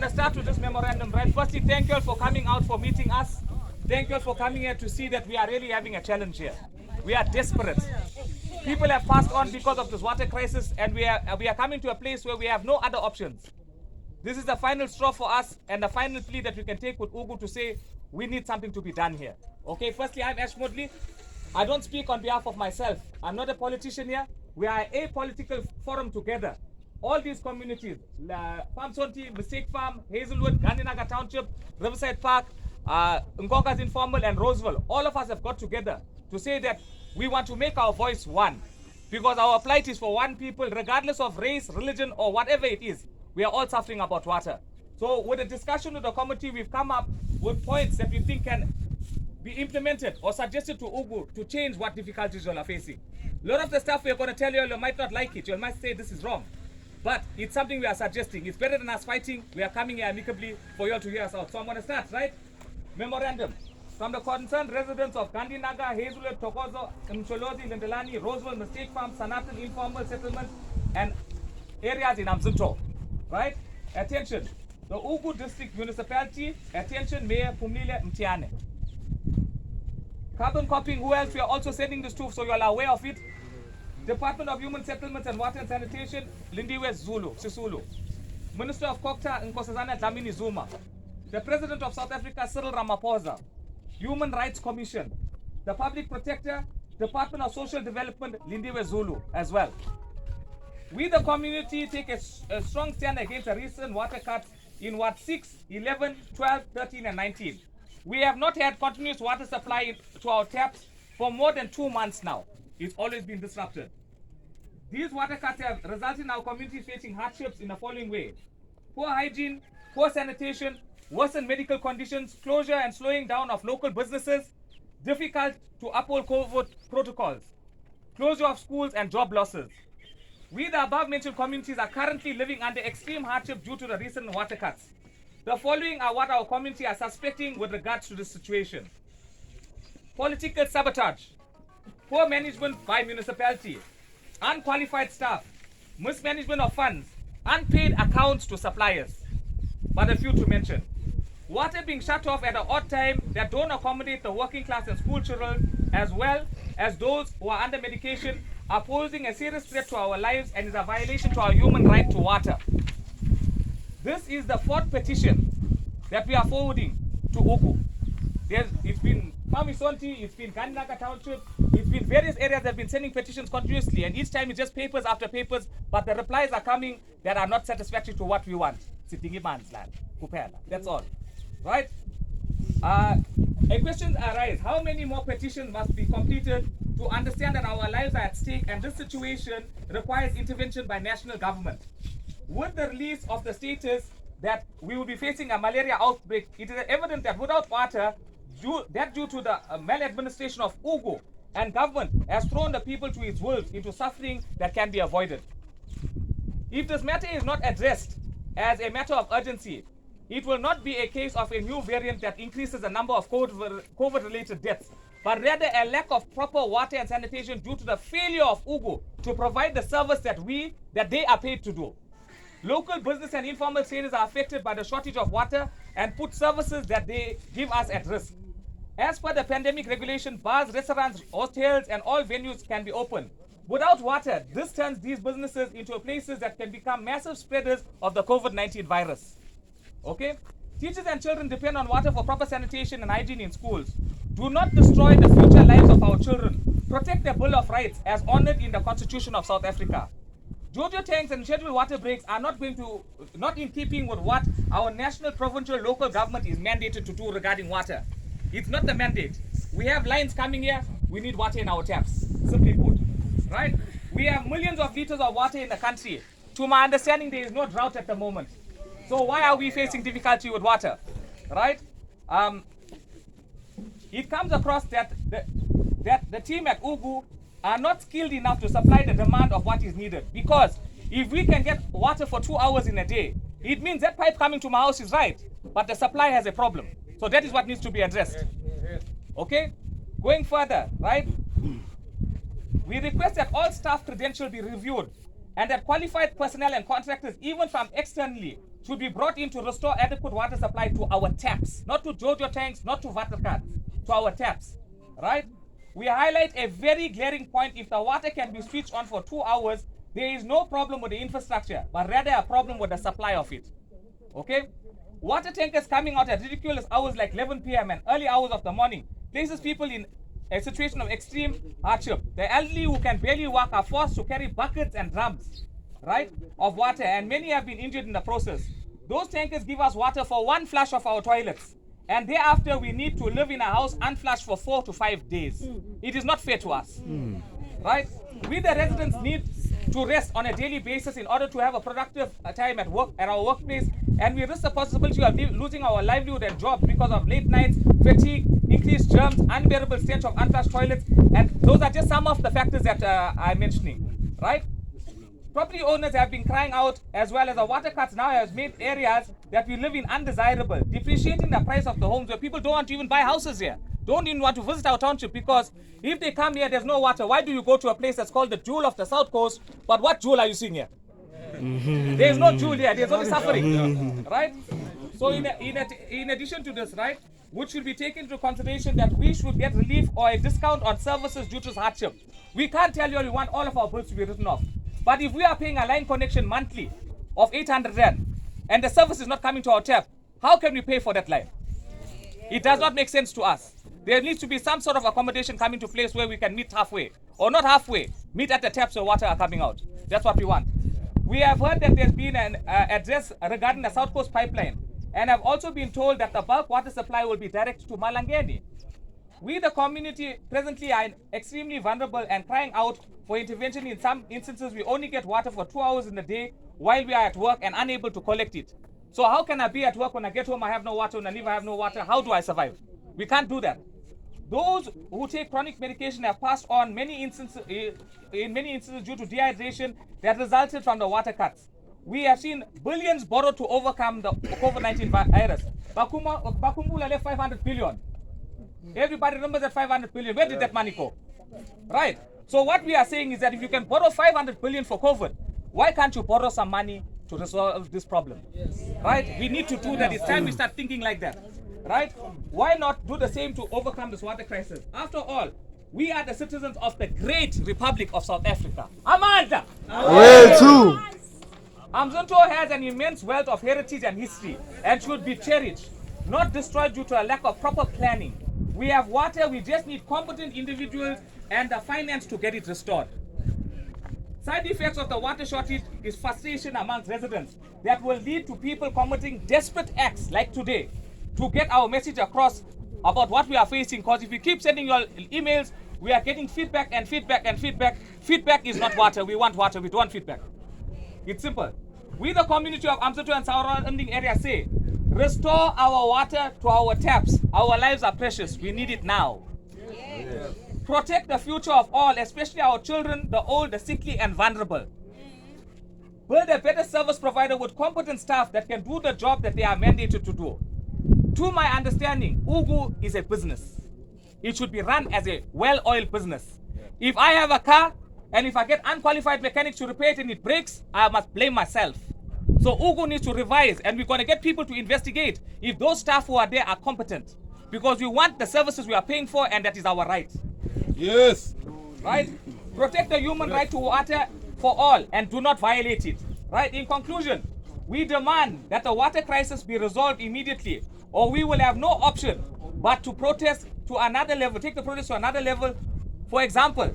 to start with this memorandum, right? Firstly, thank you all for coming out, for meeting us. Thank you all for coming here to see that we are really having a challenge here. We are desperate. People have passed on because of this water crisis, and we are coming to a place where we have no other options. This is the final straw for us and the final plea that we can take with Ugu to say we need something to be done here. Okay, firstly, I'm Ash Modley. I don't speak on behalf of myself. I'm not a politician here. We are a political forum together. All these communities, Farm Sonti, Mistake Farm, Hazelwood, Gandhinagar Township, Riverside Park, Ngonga's Informal, and Roseville, all of us have got together to say that we want to make our voice one. Because our plight is for one people, regardless of race, religion, or whatever it is. We are all suffering about water. So with a discussion with the committee, we've come up with points that we think can be implemented or suggested to Ugu to change what difficulties you all are facing. A lot of the stuff we're going to tell you, you might not like it. You might say this is wrong. But it's something we are suggesting. It's better than us fighting. We are coming here amicably for you all to hear us out. So I'm going to start, right? Memorandum. From the concerned residents of Gandhinagar, Hazelwood, Tokozo, Mcholozi, Lindelani, Roseville, Mistake Farm, Sanatan, Informal Settlement, and areas in Umzinto. Right? Attention. The Ugu District Municipality, attention, Mayor Pumlile Mtiane. Carbon copying, who else we are also sending this to, so you are aware of it. Department of Human Settlements and Water and Sanitation, Lindiwe Zulu, Sisulu. Minister of Kokta, Nkosazana Dlamini Zuma. The President of South Africa, Cyril Ramaphosa. Human Rights Commission. The Public Protector, Department of Social Development, Lindiwe Zulu as well. We, the community, take a strong stand against the recent water cuts in Ward 6, 11, 12, 13, and 19. We have not had continuous water supply to our taps for more than 2 months now. It's always been disrupted. These water cuts have resulted in our community facing hardships in the following way: poor hygiene, poor sanitation, worsened medical conditions, closure and slowing down of local businesses, difficult to uphold COVID protocols, closure of schools, and job losses. We, the above-mentioned communities, are currently living under extreme hardship due to the recent water cuts. The following are what our community are suspecting with regards to this situation: political sabotage, poor management by municipality, unqualified staff, mismanagement of funds, unpaid accounts to suppliers, but a few to mention. Water being shut off at an odd time that don't accommodate the working class and school children, as well as those who are under medication, are posing a serious threat to our lives and is a violation to our human right to water. This is the 4th petition that we are forwarding to Ugu. It's been Pamisonti, it's been Gandhinagar Township, it's been various areas that have been sending petitions continuously, and each time it's just papers after papers, but the replies are coming that are not satisfactory to what we want. That's all. Right? A question arises: how many more petitions must be completed to understand that our lives are at stake and this situation requires intervention by national government? With the release of the status that we will be facing a malaria outbreak, it is evident that without water, due to the maladministration of Ugu and government, has thrown the people to its will into suffering that can be avoided. If this matter is not addressed as a matter of urgency, it will not be a case of a new variant that increases the number of COVID-related deaths, but rather a lack of proper water and sanitation due to the failure of Ugu to provide the service that they are paid to do. Local business and informal traders are affected by the shortage of water and put services that they give us at risk. As per the pandemic regulation, bars, restaurants, hotels, and all venues can be open. Without water, this turns these businesses into places that can become massive spreaders of the COVID-19 virus. Okay? Teachers and children depend on water for proper sanitation and hygiene in schools. Do not destroy the future lives of our children. Protect their Bill of Rights as honored in the Constitution of South Africa. Jojo tanks and scheduled water breaks are not in keeping with what our national, provincial, local government is mandated to do regarding water. It's not the mandate. We have lines coming here, we need water in our taps, simply put. Right? We have millions of liters of water in the country. To my understanding, there is no drought at the moment. So why are we facing difficulty with water? Right? It comes across that the team at Ugu are not skilled enough to supply the demand of what is needed. Because if we can get water for 2 hours in a day, it means that pipe coming to my house is right, but the supply has a problem. So that is what needs to be addressed. Okay? Going further, right? We request that all staff credentials be reviewed and that qualified personnel and contractors, even from externally, should be brought in to restore adequate water supply to our taps, not to Jojo tanks, not to water cards, to our taps, right? We highlight a very glaring point. If the water can be switched on for 2 hours, there is no problem with the infrastructure, but rather a problem with the supply of it, okay? Water tankers coming out at ridiculous hours like 11 p.m. and early hours of the morning places people in a situation of extreme hardship. The elderly who can barely walk are forced to carry buckets and drums, right, of water, and many have been injured in the process. Those tankers give us water for 1 flush of our toilets, and thereafter we need to live in a house unflushed for 4 to 5 days. It is not fair to us, right? We the residents need to rest on a daily basis in order to have a productive time at work, at our workplace, and we risk the possibility of losing our livelihood and jobs because of late nights, fatigue, increased germs, unbearable stench of unflushed toilets, and those are just some of the factors that I'm mentioning, right? Property owners have been crying out, as well as the water cuts now has made areas that we live in undesirable, depreciating the price of the homes where people don't want to even buy houses here, don't even want to visit our township, because if they come here, there's no water. Why do you go to a place that's called the jewel of the South Coast, but what jewel are you seeing here? There's no jewel here, there's only suffering, right? So in addition to this, right, which should be taken into consideration that we should get relief or a discount on services due to hardship. We can't tell you we want all of our bills to be written off. But if we are paying a line connection monthly of 800 Rand and the service is not coming to our tap, how can we pay for that line? It does not make sense to us. There needs to be some sort of accommodation coming to place where we can meet halfway, or not halfway, meet at the taps where water are coming out. That's what we want. We have heard that there's been an address regarding the South Coast pipeline, and have also been told that the bulk water supply will be directed to Malangeni. We, the community, presently are extremely vulnerable and crying out for intervention. In some instances, we only get water for 2 hours in the day while we are at work and unable to collect it. So how can I be at work when I get home I have no water, when I leave I have no water? How do I survive? We can't do that. Those who take chronic medication have passed on in many instances due to dehydration that resulted from the water cuts. We have seen billions borrowed to overcome the COVID-19 virus. Bakumbula left 500 billion. Everybody remembers that 500 billion. Where did that money go? Right. So what we are saying is that if you can borrow 500 billion for COVID, why can't you borrow some money to resolve this problem? Right? We need to do that. It's time we start thinking like that. Right? Why not do the same to overcome this water crisis? After all, we are the citizens of the great Republic of South Africa. Amanda! Way too! Umzinto has an immense wealth of heritage and history and should be cherished, not destroyed due to a lack of proper planning. We have water, we just need competent individuals and the finance to get it restored. Side effects of the water shortage is frustration amongst residents that will lead to people committing desperate acts like today to get our message across about what we are facing. Because if we keep sending your emails, we are getting feedback and feedback and feedback. Feedback is not water. We want water. We don't want feedback. It's simple. We, the community of Umzinto and surrounding area, say, restore our water to our taps. Our lives are precious. We need it now. Yes. Protect the future of all, especially our children, the old, the sickly, and vulnerable. Build a better service provider with competent staff that can do the job that they are mandated to do. To my understanding, Ugu is a business. It should be run as a well-oiled business. If I have a car, and if I get unqualified mechanics to repair it and it breaks, I must blame myself. So Ugu needs to revise, and we're going to get people to investigate if those staff who are there are competent. Because we want the services we are paying for, and that is our right. Yes. Right? Protect the human right to water for all and do not violate it. Right? In conclusion, we demand that the water crisis be resolved immediately, or we will have no option but to protest to another level, take the protest to another level. For example,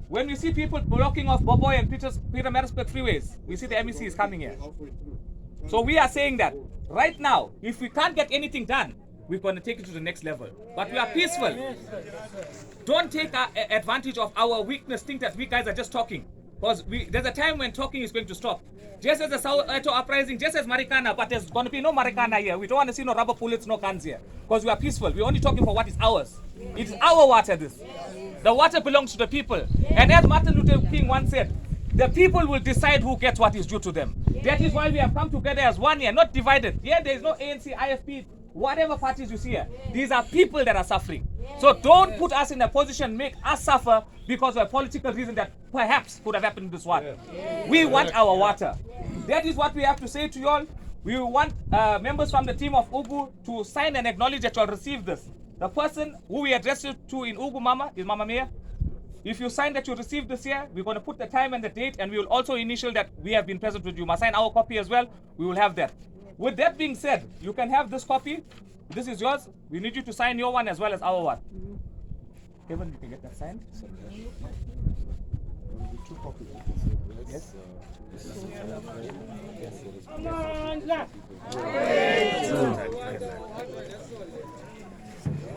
when we see people blocking off Boboy and Peter Maritzburg freeways, we see the MEC is coming here. So we are saying that right now, if we can't get anything done, we're going to take it to the next level. But we are peaceful. Don't take advantage of our weakness, think that we guys are just talking. Because there's a time when talking is going to stop. Just as the Soweto uprising, just as Marikana, but there's going to be no Marikana here. We don't want to see no rubber bullets, no guns here. Because we are peaceful. We're only talking for what is ours. It is our water, this. The water belongs to the people. And as Martin Luther King once said, the people will decide who gets what is due to them. That is why we have come together as one here, not divided. Here there is no ANC, IFP, whatever parties you see here. These are people that are suffering. So don't put us in a position, make us suffer because of a political reason that perhaps could have happened in this one. We want our water. That is what we have to say to you all. We want members from the team of Ugu to sign and acknowledge that you all received this. The person who we addressed it to in Ugu Mama is Mama Mia. If you sign that you received this here, we're going to put the time and the date, and we will also initial that we have been present with you. You must sign our copy as well. We will have that. With that being said, you can have this copy. This is yours. We need you to sign your one as well as our one. Kevin, you can get that signed. Yes.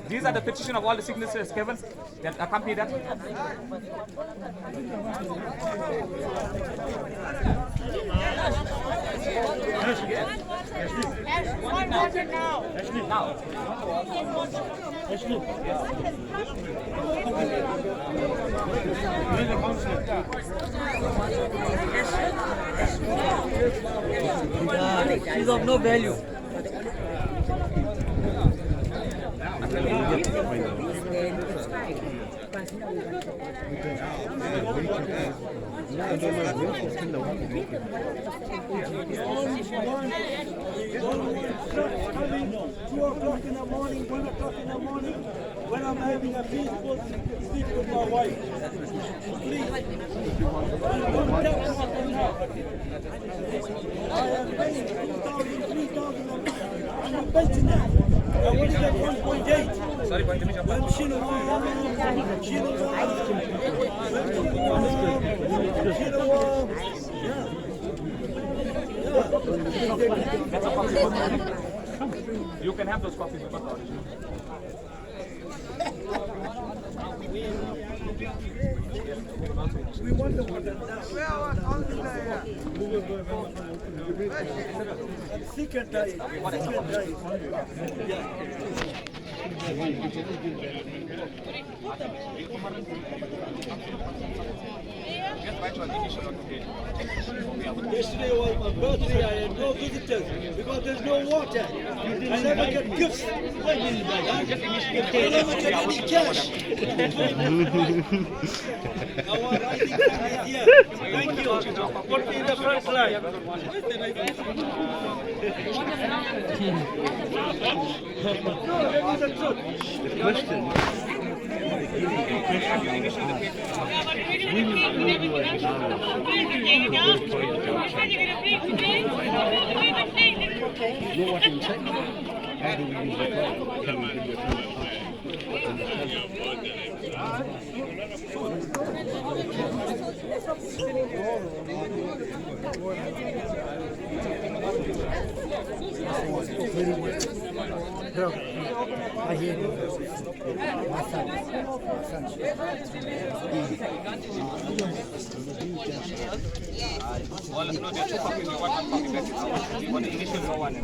These are the petition of all the signatures, Kevin, that accompany that. Now. She's of no value. Coming 2 o'clock in the morning, 1 o'clock in the morning, when I'm having a peaceful sleep with my wife. Please. Don't tell me what to now. I am paying 2,000, 3,000 a month. I'm a pensioner. I want to get 1.8. Sorry, when You can have those copies of the original. we wonder what that secret diet. Yesterday was my birthday. I had no visitors because there's no water. I never get gifts. I never get any cash. Our rising sun is here. Thank you. Put me in the front line. I hear you. My son. Well, no, there are 2 copies. You want 1 copy back. You want the initial for one.